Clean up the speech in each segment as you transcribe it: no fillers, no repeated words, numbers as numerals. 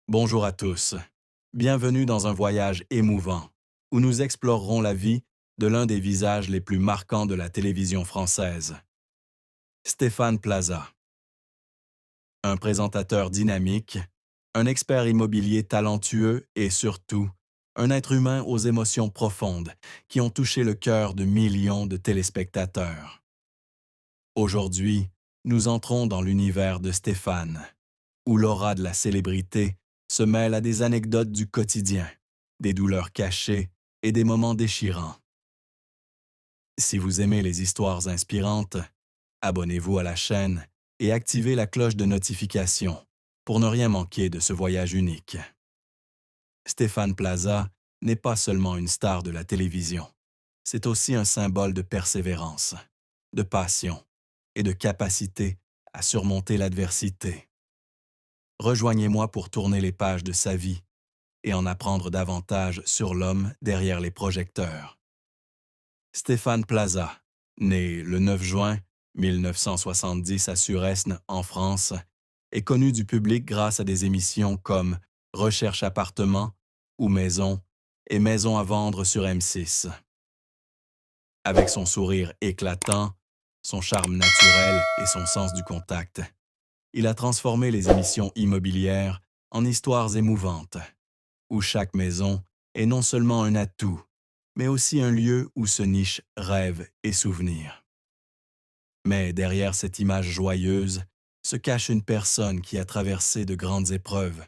Bonjour à tous. Bienvenue dans un voyage émouvant où nous explorerons la vie de l'un des visages les plus marquants de la télévision française, Stéphane Plaza. Un présentateur dynamique, un expert immobilier talentueux et surtout un être humain aux émotions profondes qui ont touché le cœur de millions de téléspectateurs. Aujourd'hui, nous entrons dans l'univers de Stéphane, où l'aura de la célébrité se mêle à des anecdotes du quotidien, des douleurs cachées et des moments déchirants. Si vous aimez les histoires inspirantes, abonnez-vous à la chaîne et activez la cloche de notification pour ne rien manquer de ce voyage unique. Stéphane Plaza n'est pas seulement une star de la télévision, c'est aussi un symbole de persévérance, de passion et de capacité à surmonter l'adversité. Rejoignez-moi pour tourner les pages de sa vie et en apprendre davantage sur l'homme derrière les projecteurs. Stéphane Plaza, né le 9 juin 1970 à Suresnes, en France, est connu du public grâce à des émissions comme Recherche appartement ou Maison et Maison à vendre sur M6. Avec son sourire éclatant, son charme naturel et son sens du contact, il a transformé les émissions immobilières en histoires émouvantes, où chaque maison est non seulement un atout, mais aussi un lieu où se nichent rêves et souvenirs. Mais derrière cette image joyeuse se cache une personne qui a traversé de grandes épreuves,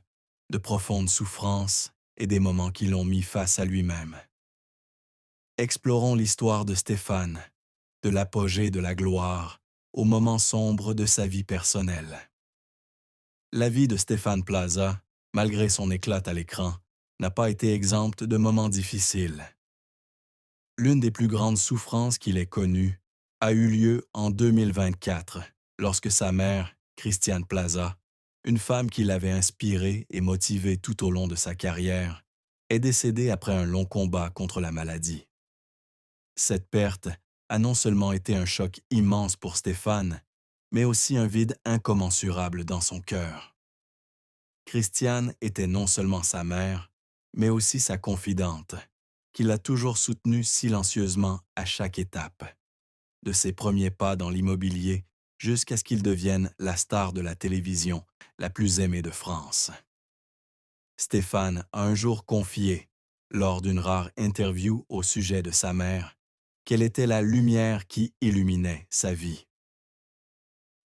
de profondes souffrances et des moments qui l'ont mis face à lui-même. Explorons l'histoire de Stéphane, de l'apogée de la gloire aux moments sombres de sa vie personnelle. La vie de Stéphane Plaza, malgré son éclat à l'écran, n'a pas été exempte de moments difficiles. L'une des plus grandes souffrances qu'il ait connues a eu lieu en 2024, lorsque sa mère, Christiane Plaza, une femme qui l'avait inspiré et motivé tout au long de sa carrière, est décédée après un long combat contre la maladie. Cette perte a non seulement été un choc immense pour Stéphane, mais aussi un vide incommensurable dans son cœur. Christiane était non seulement sa mère, mais aussi sa confidente, qui l'a toujours soutenue silencieusement à chaque étape, de ses premiers pas dans l'immobilier jusqu'à ce qu'il devienne la star de la télévision la plus aimée de France. Stéphane a un jour confié, lors d'une rare interview au sujet de sa mère, qu'elle était la lumière qui illuminait sa vie.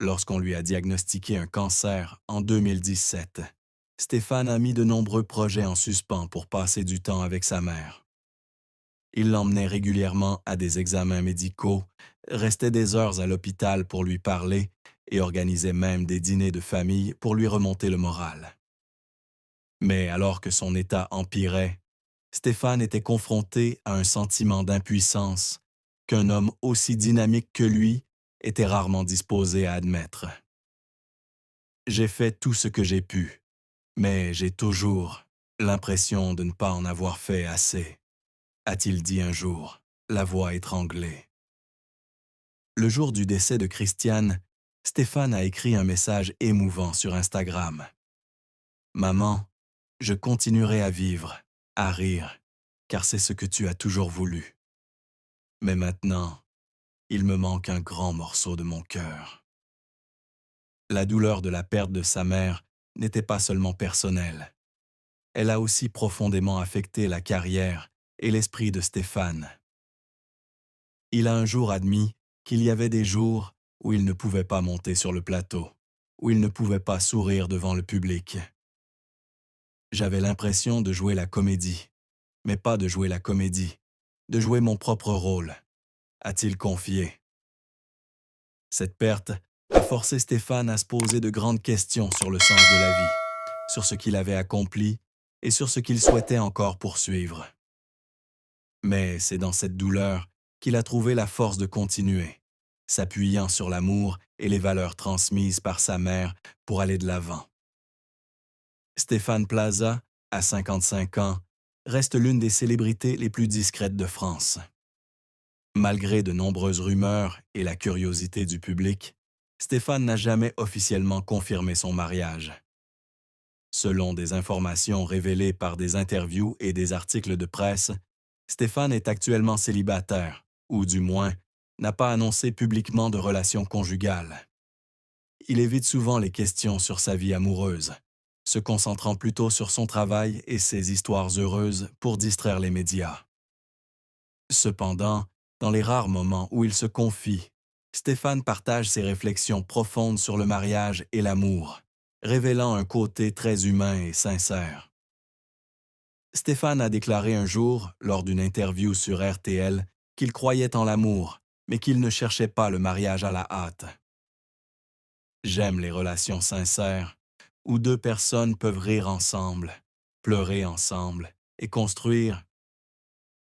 Lorsqu'on lui a diagnostiqué un cancer en 2017, Stéphane a mis de nombreux projets en suspens pour passer du temps avec sa mère. Il l'emmenait régulièrement à des examens médicaux, restait des heures à l'hôpital pour lui parler et organisait même des dîners de famille pour lui remonter le moral. Mais alors que son état empirait, Stéphane était confronté à un sentiment d'impuissance qu'un homme aussi dynamique que lui était rarement disposé à admettre. J'ai fait tout ce que j'ai pu, mais j'ai toujours l'impression de ne pas en avoir fait assez, a-t-il dit un jour, la voix étranglée. Le jour du décès de Christiane, Stéphane a écrit un message émouvant sur Instagram. Maman, je continuerai à vivre, à rire, car c'est ce que tu as toujours voulu. Mais maintenant, il me manque un grand morceau de mon cœur. La douleur de la perte de sa mère n'était pas seulement personnelle. Elle a aussi profondément affecté la carrière et l'esprit de Stéphane. Il a un jour admis qu'il y avait des jours où il ne pouvait pas monter sur le plateau, où il ne pouvait pas sourire devant le public. J'avais l'impression de jouer la comédie, mais pas de jouer la comédie, de jouer mon propre rôle, a-t-il confié. Cette perte a forcé Stéphane à se poser de grandes questions sur le sens de la vie, sur ce qu'il avait accompli et sur ce qu'il souhaitait encore poursuivre. Mais c'est dans cette douleur qu'il a trouvé la force de continuer, s'appuyant sur l'amour et les valeurs transmises par sa mère pour aller de l'avant. Stéphane Plaza, à 55 ans, reste l'une des célébrités les plus discrètes de France. Malgré de nombreuses rumeurs et la curiosité du public, Stéphane n'a jamais officiellement confirmé son mariage. Selon des informations révélées par des interviews et des articles de presse, Stéphane est actuellement célibataire, ou du moins, n'a pas annoncé publiquement de relation conjugale. Il évite souvent les questions sur sa vie amoureuse, se concentrant plutôt sur son travail et ses histoires heureuses pour distraire les médias. Cependant, dans les rares moments où il se confie, Stéphane partage ses réflexions profondes sur le mariage et l'amour, révélant un côté très humain et sincère. Stéphane a déclaré un jour, lors d'une interview sur RTL, qu'il croyait en l'amour, mais qu'il ne cherchait pas le mariage à la hâte. J'aime les relations sincères, où deux personnes peuvent rire ensemble, pleurer ensemble et construire